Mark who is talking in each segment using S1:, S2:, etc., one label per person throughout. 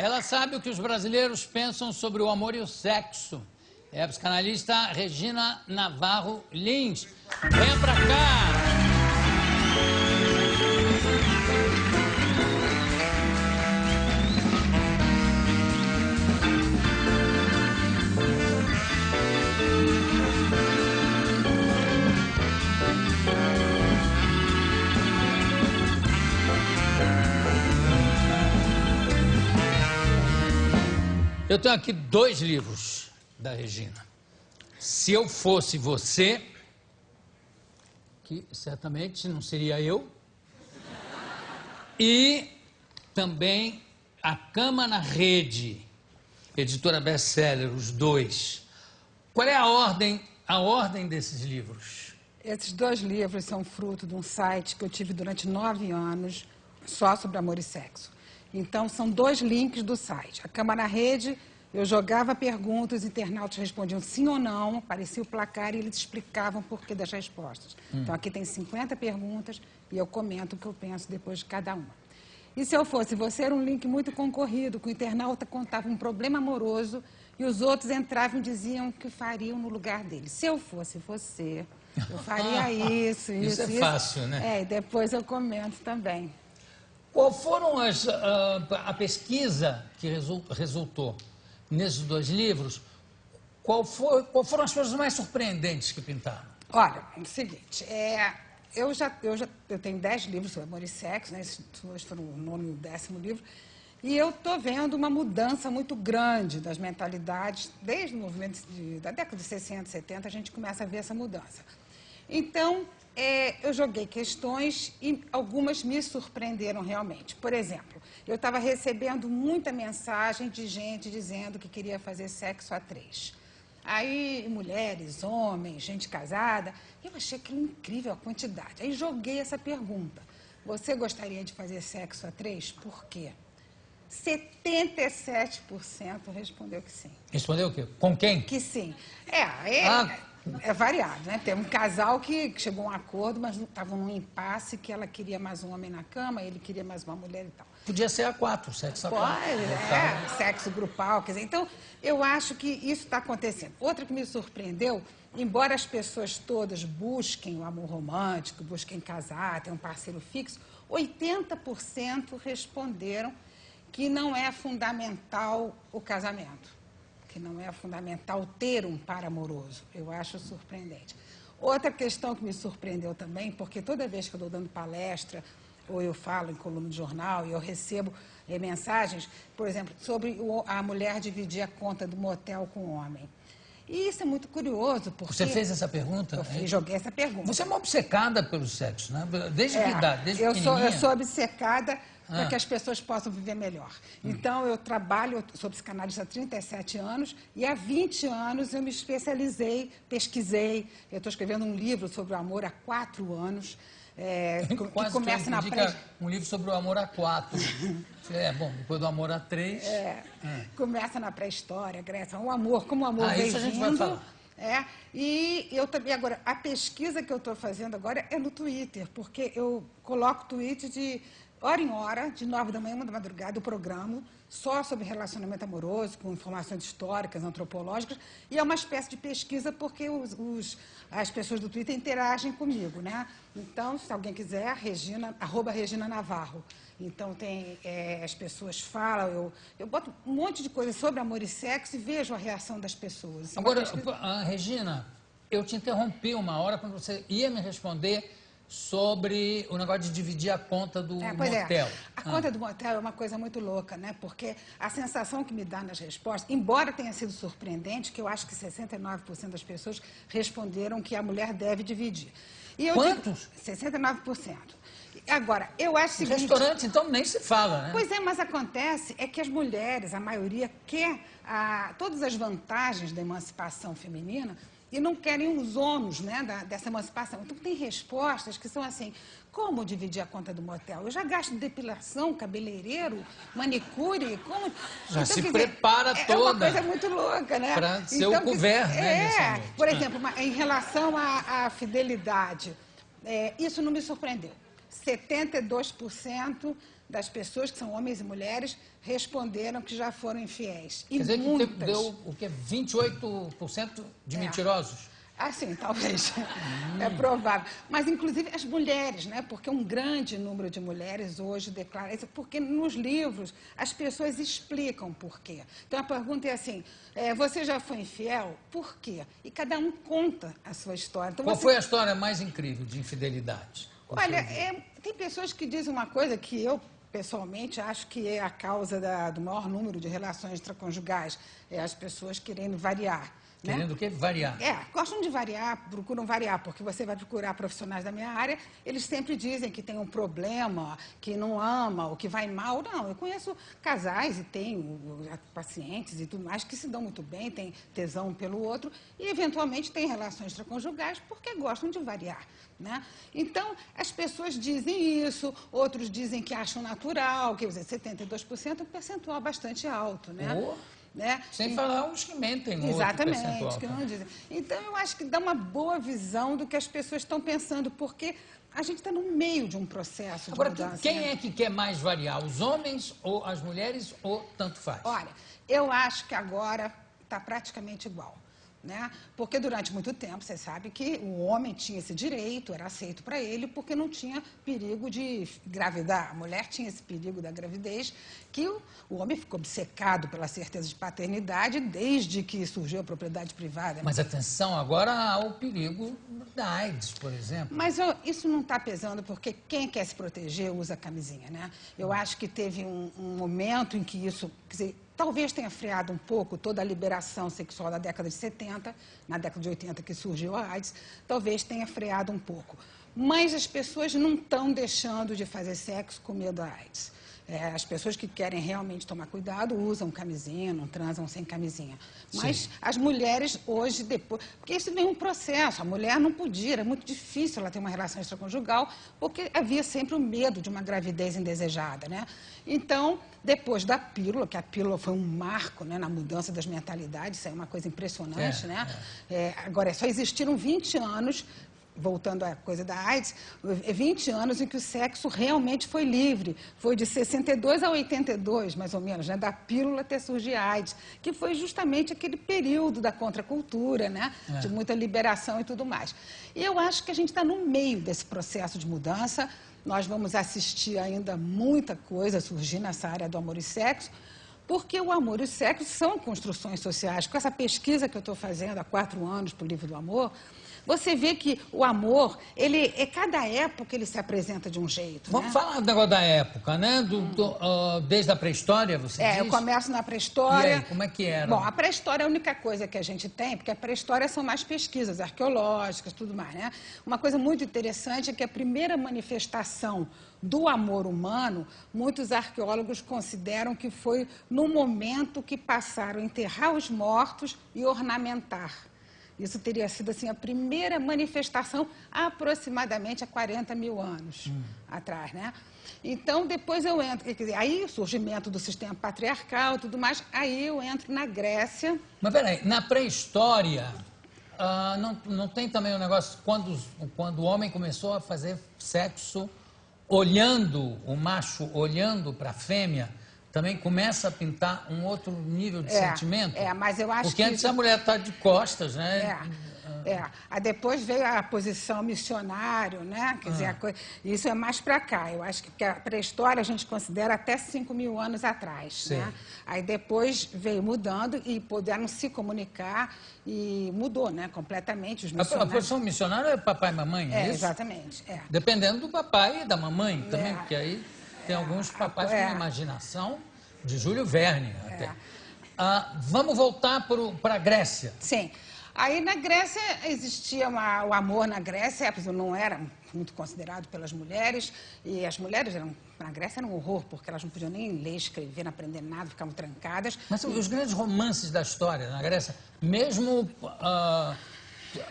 S1: Ela sabe o que os brasileiros pensam sobre o amor e o sexo. É a psicanalista Regina Navarro Lins. Venha pra cá! Eu tenho aqui 2 livros da Regina. Se eu fosse você, que certamente não seria eu, e também A Cama na Rede, editora best-seller, os 2. Qual é a ordem desses livros?
S2: Esses 2 livros são fruto de um site que eu tive durante 9 anos, só sobre amor e sexo. Então, são 2 links do site. A Cama na Rede, eu jogava perguntas, os internautas respondiam sim ou não, aparecia o placar e eles explicavam o porquê das respostas. Então, aqui tem 50 perguntas e eu comento o que eu penso depois de cada uma. E se eu fosse você, era um link muito concorrido, que o internauta contava um problema amoroso e os outros entravam e diziam o que fariam no lugar dele. Se eu fosse você, eu faria isso.
S1: Isso é fácil, né?
S2: E depois eu comento também.
S1: Qual foram a pesquisa que resultou nesses 2 livros? Qual foram as coisas mais surpreendentes que pintaram?
S2: Olha, é o seguinte, eu tenho 10 livros sobre amor e sexo, né? Esses 2 foram o 9º e o 10º livro, e eu estou vendo uma mudança muito grande das mentalidades, desde o movimento da década de 60, 70, a gente começa a ver essa mudança. Então, eu joguei questões e algumas me surpreenderam realmente. Por exemplo, eu estava recebendo muita mensagem de gente dizendo que queria fazer sexo a 3. Aí, mulheres, homens, gente casada, eu achei aquilo incrível a quantidade. Aí joguei essa pergunta. Você gostaria de fazer sexo a 3? Por quê? 77% respondeu que sim.
S1: Respondeu o quê? Com quem?
S2: Que sim. É variado, né? Tem um casal que chegou a um acordo, mas estavam num impasse que ela queria mais um homem na cama, ele queria mais uma mulher e tal.
S1: Podia ser a 4, sexo a 4.
S2: Pode, sexo grupal, quer dizer. Então, eu acho que isso está acontecendo. Outra que me surpreendeu, embora as pessoas todas busquem o amor romântico, busquem casar, ter um parceiro fixo, 80% responderam que não é fundamental o casamento, que não é fundamental ter um par amoroso. Eu acho surpreendente. Outra questão que me surpreendeu também, porque toda vez que eu estou dando palestra, ou eu falo em coluna de jornal, e eu recebo mensagens, por exemplo, sobre a mulher dividir a conta do motel com o homem. E isso é muito curioso, porque...
S1: Você fez essa pergunta?
S2: Eu joguei essa pergunta.
S1: Você é uma obcecada pelo sexo, né? Desde que idade? Desde
S2: eu sou obcecada para que as pessoas possam viver melhor. Então, eu sou psicanalista há 37 anos e há 20 anos eu me especializei, pesquisei. Eu estou escrevendo um livro sobre o amor há 4 anos. Que começa na
S1: um livro sobre o amor a 4. Bom, depois do amor a 3.
S2: Começa na pré-história, Grécia. O amor, como o amor veio
S1: isso a gente
S2: vindo.
S1: vai falar.
S2: E eu também, agora, a pesquisa que eu estou fazendo agora é no Twitter, porque eu coloco tweet de hora em hora, de 9 da manhã, 1 da madrugada, o programa só sobre relacionamento amoroso, com informações históricas, antropológicas, e é uma espécie de pesquisa porque as pessoas do Twitter interagem comigo, né? Então, se alguém quiser, @Regina Navarro. Então, as pessoas falam, eu boto um monte de coisa sobre amor e sexo e vejo a reação das pessoas.
S1: Agora, Regina, eu te interrompi uma hora quando você ia me responder sobre o negócio de dividir a conta do motel.
S2: A conta do motel é uma coisa muito louca, né? Porque a sensação que me dá nas respostas, embora tenha sido surpreendente, que eu acho que 69% das pessoas responderam que a mulher deve dividir.
S1: Quantos?
S2: 69%. Agora, eu acho o seguinte...
S1: Restaurante, então, nem se fala, né?
S2: Pois é, mas acontece que as mulheres, a maioria, quer todas as vantagens da emancipação feminina e não querem os ônus, né, dessa emancipação. Então, tem respostas que são assim, como dividir a conta do motel? Eu já gasto depilação, cabeleireiro, manicure, como...
S1: Já então, se prepara toda.
S2: É uma coisa muito louca, né?
S1: Para ser o couvert, né?
S2: Por exemplo, em relação à fidelidade, isso não me surpreendeu. 72% das pessoas que são homens e mulheres responderam que já foram infiéis.
S1: Quer dizer
S2: muitas...
S1: que deu o quê? 28% de mentirosos?
S2: Ah, sim, talvez. É provável. Mas, inclusive, as mulheres, né? Porque um grande número de mulheres hoje declara isso, porque nos livros as pessoas explicam por quê. Então, a pergunta é assim, você já foi infiel? Por quê? E cada um conta a sua história. Então,
S1: Qual foi a história mais incrível de infidelidade?
S2: Olha, tem pessoas que dizem uma coisa que eu, pessoalmente, acho que é a causa do maior número de relações extraconjugais. É as pessoas querendo variar.
S1: Querendo o quê? Variar.
S2: Gostam de variar, procuram variar, porque você vai procurar profissionais da minha área, eles sempre dizem que tem um problema, que não ama, ou que vai mal. Não, eu conheço casais e tenho pacientes e tudo mais que se dão muito bem, têm tesão um pelo outro e, eventualmente, têm relações extraconjugais porque gostam de variar, né? Então, as pessoas dizem isso, outros dizem que acham natural, quer dizer, 72% é um percentual bastante alto, né? Né?
S1: Sem falar uns que mentem.
S2: Exatamente, que não dizem. Então, eu acho que dá uma boa visão do que as pessoas estão pensando, porque a gente está no meio de um processo de mudança.
S1: Agora, quem é que quer mais variar? Os homens ou as mulheres ou tanto faz?
S2: Olha, eu acho que agora está praticamente igual. Né? Porque durante muito tempo, você sabe que o homem tinha esse direito, era aceito para ele, porque não tinha perigo de engravidar. A mulher tinha esse perigo da gravidez, que o homem ficou obcecado pela certeza de paternidade desde que surgiu a propriedade privada.
S1: Mas atenção, agora há o perigo da AIDS, por exemplo.
S2: Mas isso não está pesando, porque quem quer se proteger usa camisinha, né? Eu acho que teve um momento em que isso... Quer dizer, talvez tenha freado um pouco toda a liberação sexual da década de 70, na década de 80 que surgiu a AIDS, talvez tenha freado um pouco. Mas as pessoas não estão deixando de fazer sexo com medo da AIDS. As pessoas que querem realmente tomar cuidado usam camisinha, não transam sem camisinha. Mas sim, as mulheres hoje, depois... Porque isso vem um processo, a mulher não podia, era muito difícil ela ter uma relação extraconjugal, porque havia sempre o medo de uma gravidez indesejada, né? Então, depois da pílula, que a pílula foi um marco, né, na mudança das mentalidades, isso é uma coisa impressionante, né? Agora, só existiram 20 anos... Voltando à coisa da AIDS, 20 anos em que o sexo realmente foi livre. Foi de 62 a 82, mais ou menos, né? Da pílula até surgir a AIDS, que foi justamente aquele período da contracultura, né? De muita liberação e tudo mais. E eu acho que a gente está no meio desse processo de mudança. Nós vamos assistir ainda muita coisa surgir nessa área do amor e sexo, porque o amor e o sexo são construções sociais. Com essa pesquisa que eu estou fazendo há 4 anos para o Livro do Amor, você vê que o amor, cada época ele se apresenta de um jeito.
S1: Vamos falar do negócio da época, né? Desde a pré-história, você diz?
S2: Eu começo na pré-história.
S1: E aí, como é que era?
S2: Bom, a pré-história é a única coisa que a gente tem, porque a pré-história são mais pesquisas arqueológicas, tudo mais, né? Uma coisa muito interessante é que a primeira manifestação do amor humano, muitos arqueólogos consideram que foi no momento que passaram a enterrar os mortos e ornamentar. Isso teria sido assim, a primeira manifestação aproximadamente há 40 mil anos atrás, né? Então, depois eu entro, quer dizer, aí o surgimento do sistema patriarcal e tudo mais, aí eu entro na Grécia.
S1: Mas peraí, na pré-história, não tem também um negócio, quando o homem começou a fazer sexo olhando, o macho olhando para a fêmea, também começa a pintar um outro nível de sentimento?
S2: Mas eu acho
S1: porque antes a mulher está de costas, né?
S2: Aí depois veio a posição missionário, né? Quer dizer, isso é mais para cá. Eu acho que a pré-história a gente considera até 5 mil anos atrás, né? Aí depois veio mudando e puderam se comunicar e mudou, né? Completamente os missionários.
S1: A posição missionária é papai e mamãe, é isso?
S2: Exatamente.
S1: Dependendo do papai e da mamãe também, porque aí... Tem alguns papais com imaginação de Júlio Verne até. Vamos voltar para a Grécia.
S2: Sim. Aí na Grécia existia o amor na Grécia, não era muito considerado pelas mulheres, e as mulheres na Grécia era um horror, porque elas não podiam nem ler, escrever, não aprender nada, ficavam trancadas.
S1: Mas os grandes romances da história na Grécia, mesmo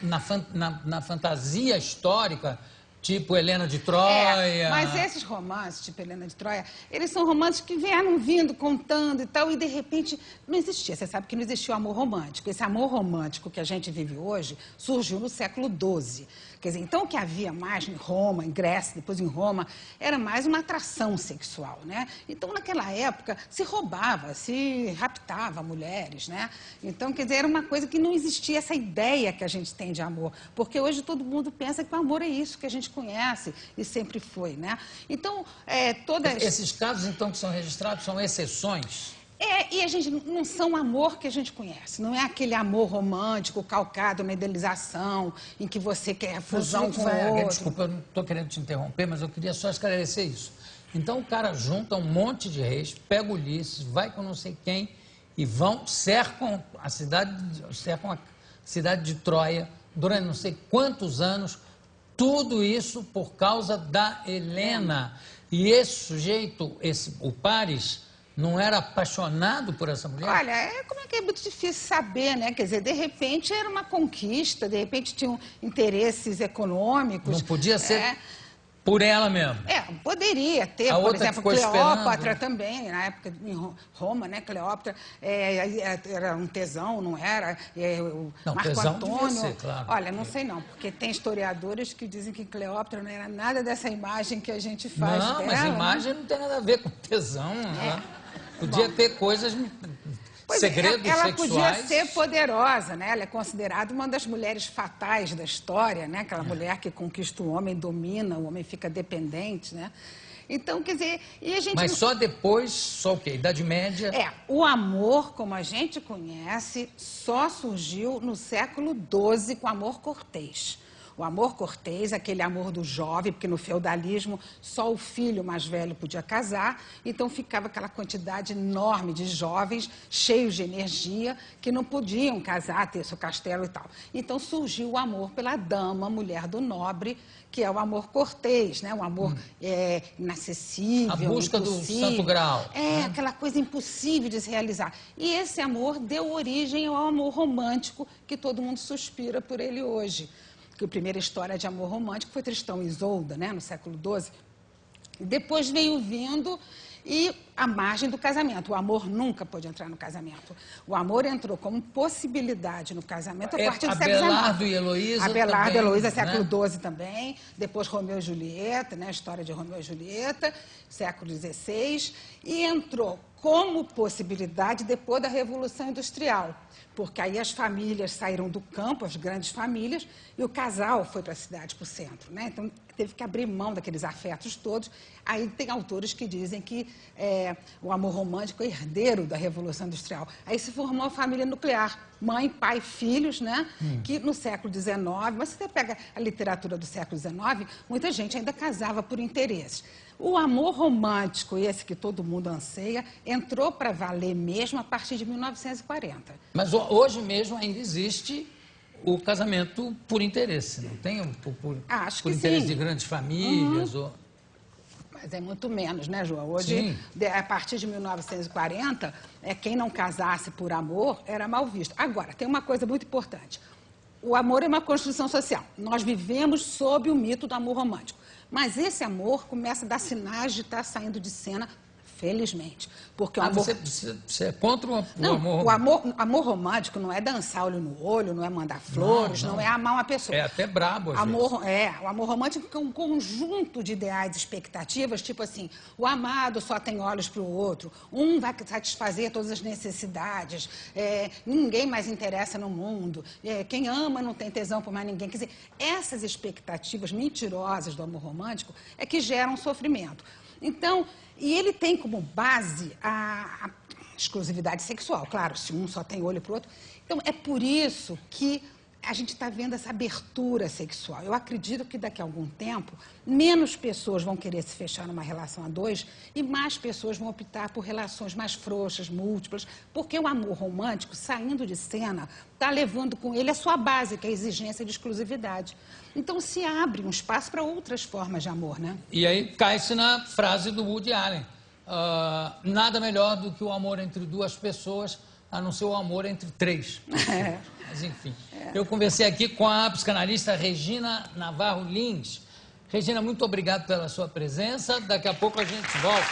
S1: na fantasia histórica, tipo Helena de Troia.
S2: Mas esses romances, tipo Helena de Troia, eles são romances que vieram vindo, contando e tal, e de repente não existia. Você sabe que não existia o amor romântico. Esse amor romântico que a gente vive hoje surgiu no século XII. Quer dizer, então o que havia mais em Roma, em Grécia, depois em Roma, era mais uma atração sexual, né? Então, naquela época, se roubava, se raptava mulheres, né? Então, quer dizer, era uma coisa que não existia essa ideia que a gente tem de amor, porque hoje todo mundo pensa que o amor é isso que a gente conhece e sempre foi, né? Então,
S1: Esses casos, então, que são registrados são exceções?
S2: E a gente não são o amor que a gente conhece, não é aquele amor romântico, calcado na idealização, em que você quer fusão com o outro.
S1: Desculpa, eu não estou querendo te interromper, mas eu queria só esclarecer isso. Então o cara junta um monte de reis, pega Ulisses, vai com não sei quem e cercam a cidade de Troia durante não sei quantos anos, tudo isso por causa da Helena. E esse sujeito, o Paris, não era apaixonado por essa mulher?
S2: Olha, como é que é muito difícil saber, né? Quer dizer, de repente era uma conquista, de repente tinham interesses econômicos.
S1: Não podia ser por ela mesmo?
S2: Poderia ter, por exemplo, Cleópatra também, na época em Roma, né? Cleópatra era um tesão, não era?
S1: Não,
S2: Marco
S1: tesão
S2: Antônio.
S1: Devia ser, claro.
S2: Olha, não sei não, porque tem historiadores que dizem que Cleópatra não era nada dessa imagem que a gente faz dela.
S1: Não, mas a imagem não tem nada a ver com tesão, né? Podia ter coisas, segredos
S2: ela
S1: sexuais.
S2: Podia ser poderosa, né? Ela é considerada uma das mulheres fatais da história, né? Aquela mulher que conquista o homem, domina, o homem fica dependente, né? Então, quer dizer, e a gente...
S1: Mas só depois, só o quê? Idade Média?
S2: O amor, como a gente conhece, só surgiu no século XII com o amor cortês. O amor cortês, aquele amor do jovem, porque no feudalismo só o filho mais velho podia casar, então ficava aquela quantidade enorme de jovens cheios de energia que não podiam casar, ter seu castelo e tal. Então surgiu o amor pela dama, mulher do nobre, que é o amor cortês, né? Um amor inacessível,
S1: a busca
S2: impossível.
S1: Do santo grau.
S2: Aquela coisa impossível de se realizar. E esse amor deu origem ao amor romântico, que todo mundo suspira por ele hoje. Que a primeira história de amor romântico foi Tristão e Isolda, né, no século XII. Depois veio vindo e a margem do casamento. O amor nunca pôde entrar no casamento. O amor entrou como possibilidade no casamento a partir do século XIX.
S1: Abelardo e Heloísa
S2: Abelardo e Heloísa,
S1: né?
S2: século XII também. Depois Romeu e Julieta, né, a história de Romeu e Julieta, século XVI. E entrou como possibilidade depois da Revolução Industrial. Porque aí as famílias saíram do campo, as grandes famílias, e o casal foi para a cidade, para o centro, né? Então, teve que abrir mão daqueles afetos todos. Aí tem autores que dizem que o amor romântico é herdeiro da Revolução Industrial. Aí se formou a família nuclear, mãe, pai, filhos, né? Que no século XIX, mas se você pega a literatura do século XIX, muita gente ainda casava por interesses. O amor romântico, esse que todo mundo anseia, entrou para valer mesmo a partir de 1940.
S1: Mas hoje mesmo ainda existe o casamento por interesse, não tem?
S2: Acho
S1: por
S2: que
S1: interesse
S2: sim.
S1: de grandes famílias?
S2: Mas é muito menos, né, João? Hoje, a partir de 1940, quem não casasse por amor era mal visto. Agora, tem uma coisa muito importante. O amor é uma construção social. Nós vivemos sob o mito do amor romântico. Mas esse amor começa a dar sinais de estar saindo de cena, felizmente. Porque o amor...
S1: Você é contra o
S2: não,
S1: amor
S2: romântico? O amor romântico não é dançar olho no olho, não é mandar flores, não é amar uma pessoa.
S1: É até brabo, às vezes.
S2: O amor romântico é um conjunto de ideais e expectativas, tipo assim, o amado só tem olhos para o outro, um vai satisfazer todas as necessidades, ninguém mais interessa no mundo, quem ama não tem tesão por mais ninguém. Quer dizer, essas expectativas mentirosas do amor romântico é que geram sofrimento. Então, e ele tem como base a exclusividade sexual, claro, se um só tem olho para o outro. Então, é por isso que a gente está vendo essa abertura sexual. Eu acredito que daqui a algum tempo, menos pessoas vão querer se fechar numa relação a dois e mais pessoas vão optar por relações mais frouxas, múltiplas, porque o amor romântico, saindo de cena, está levando com ele a sua base, que é a exigência de exclusividade. Então, se abre um espaço para outras formas de amor, né?
S1: E aí cai-se na frase do Woody Allen. Nada melhor do que o amor entre duas pessoas, a não ser o amor entre três. Mas, enfim. Eu conversei aqui com a psicanalista Regina Navarro Lins. Regina, muito obrigado pela sua presença. Daqui a pouco a gente volta.